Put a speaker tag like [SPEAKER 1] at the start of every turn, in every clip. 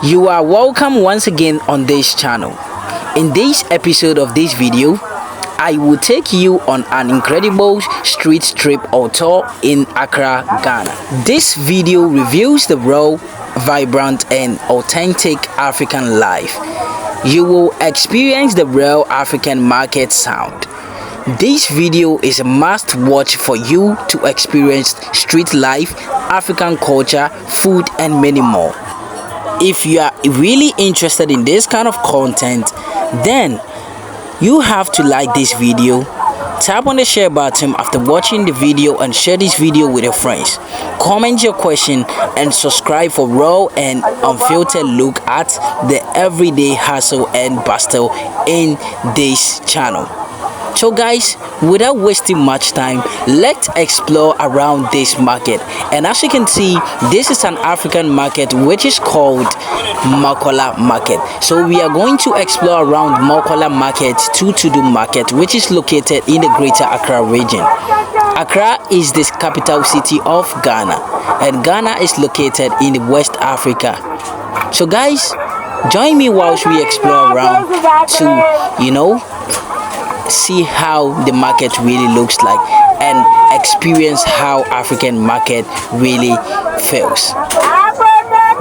[SPEAKER 1] You are welcome once again on this channel. In this episode of this video, I will take you on an incredible street trip or tour in Accra, Ghana. This video reviews the raw, vibrant and authentic African life. You will experience the real African market sound. This video is a must watch for you to experience street life, African culture, food and many more. If you are really interested in this kind of content, then you have to like this video, tap on the share button after watching the video and share this video with your friends. Comment your question and subscribe for raw and unfiltered look at the everyday hustle and bustle in this channel. So guys, without wasting much time, let's explore around this market. And as you can see, this is an African market which is called Makola Market. So we are going to explore around Makola Market to Market, which is located in the Greater Accra region. Accra is the capital city of Ghana, and Ghana is located in West Africa. So guys, join me whilst we explore around to see how the market really looks like and experience how African market really feels.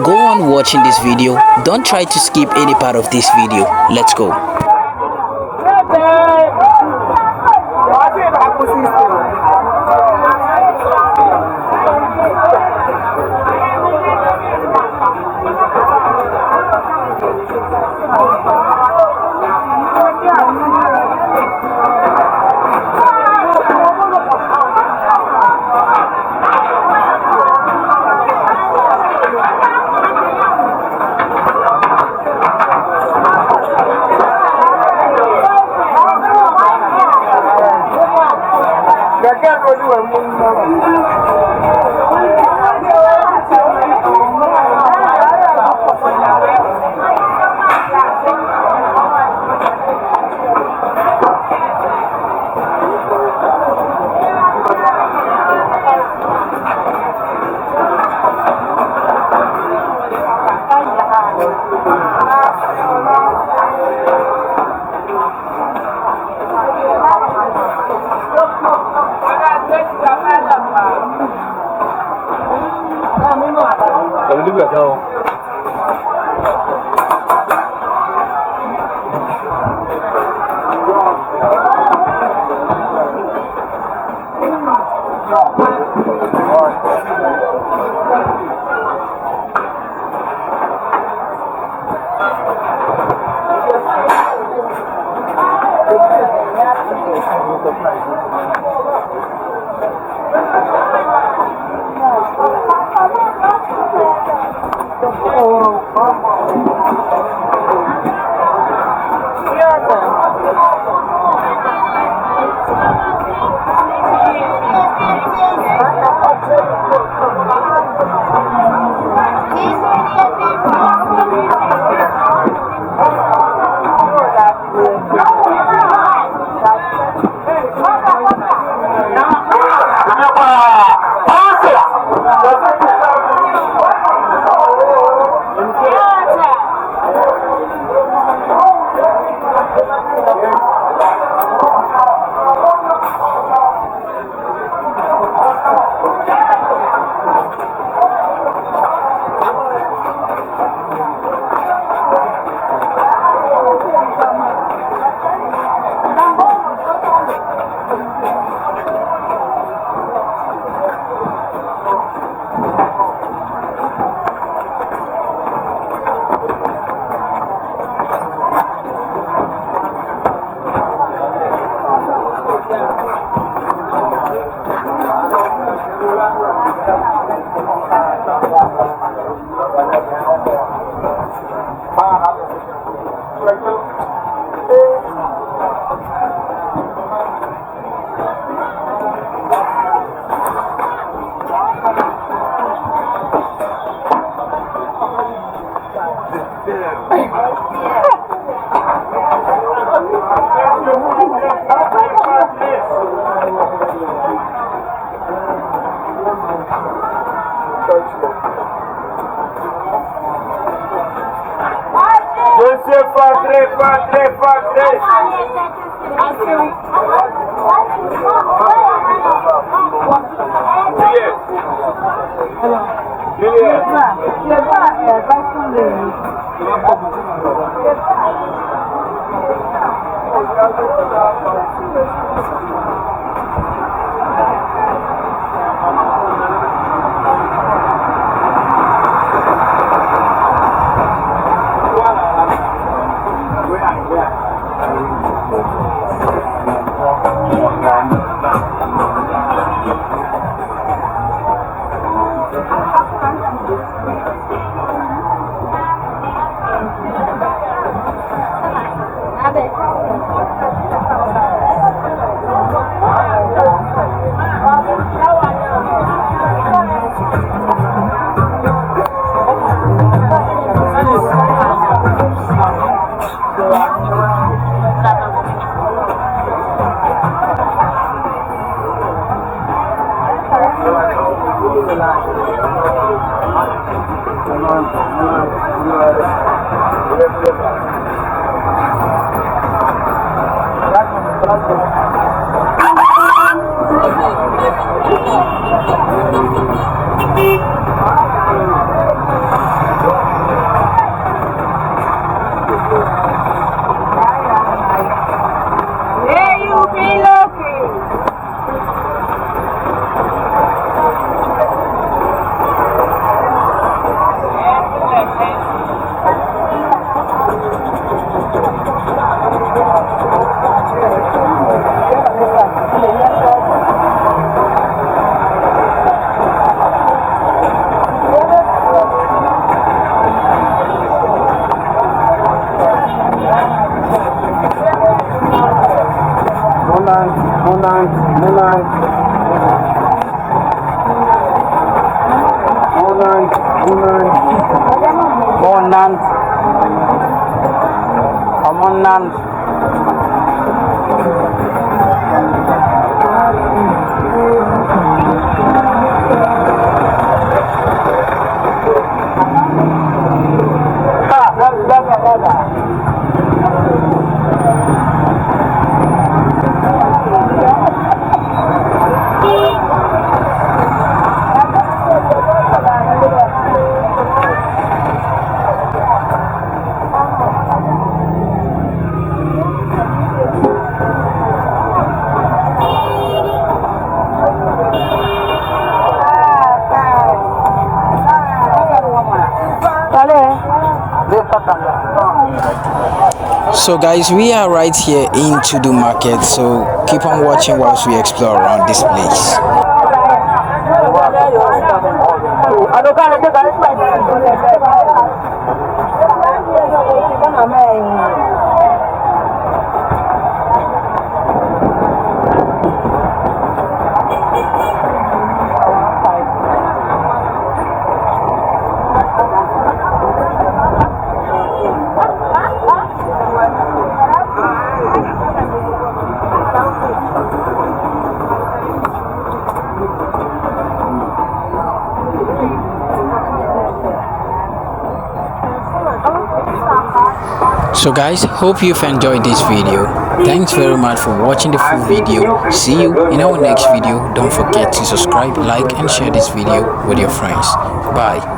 [SPEAKER 1] Go on watching this video. Don't try to skip any part of this video. Let's go. So guys, we are right here into the market, so keep on watching whilst we explore around this place. So guys, hope you've enjoyed this video. Thanks very much for watching the full video. See you in our next video. Don't forget to subscribe, like and share this video with your friends. Bye.